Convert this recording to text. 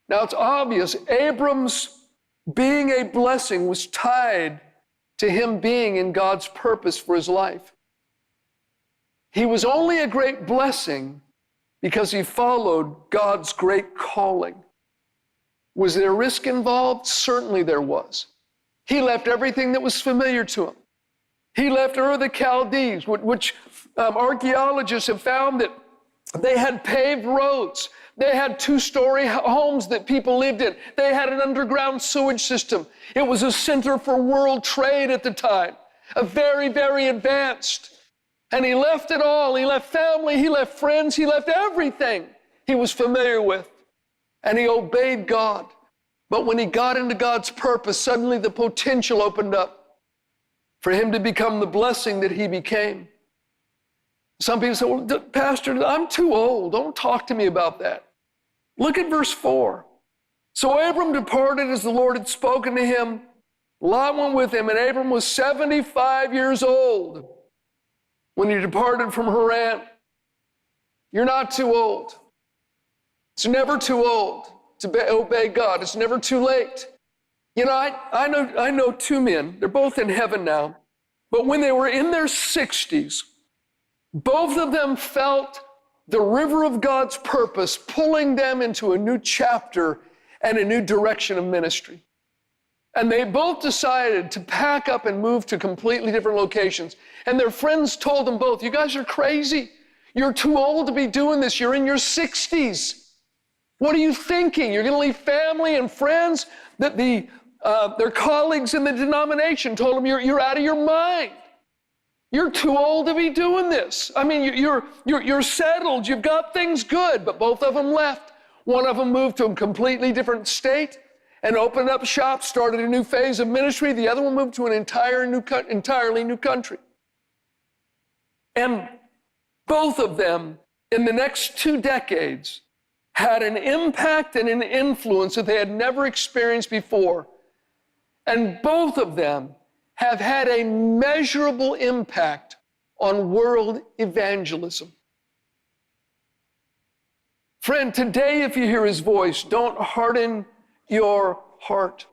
Now it's obvious Abram's being a blessing was tied to him being in God's purpose for his life. He was only a great blessing because he followed God's great calling. Was there risk involved? Certainly there was. He left everything that was familiar to him. He left Ur of the Chaldees, which archaeologists have found that they had paved roads. They had two-story homes that people lived in. They had an underground sewage system. It was a center for world trade at the time, a very, very advanced. And he left it all. He left family, he left friends, he left everything he was familiar with. And he obeyed God. But when he got into God's purpose, suddenly the potential opened up for him to become the blessing that he became. Some people say, well, Pastor, I'm too old. Don't talk to me about that. Look at verse 4. So Abram departed as the Lord had spoken to him. Lot went with him, and Abram was 75 years old when he departed from Haran. You're not too old. It's never too old to obey God. It's never too late. You know, I know two men. They're both in heaven now. But when they were in their 60s, both of them felt the river of God's purpose pulling them into a new chapter and a new direction of ministry. And they both decided to pack up and move to completely different locations. And their friends told them both, you guys are crazy. You're too old to be doing this. You're in your 60s. What are you thinking? You're going to leave family and friends? That their colleagues in the denomination told them, you're out of your mind. You're too old to be doing this. I mean, you're settled. You've got things good. But both of them left. One of them moved to a completely different state and opened up shop, started a new phase of ministry. The other one moved to an entirely new country. And both of them, in the next 2 decades, had an impact and an influence that they had never experienced before. And both of them have had a measurable impact on world evangelism. Friend, today, if you hear his voice, don't harden your heart.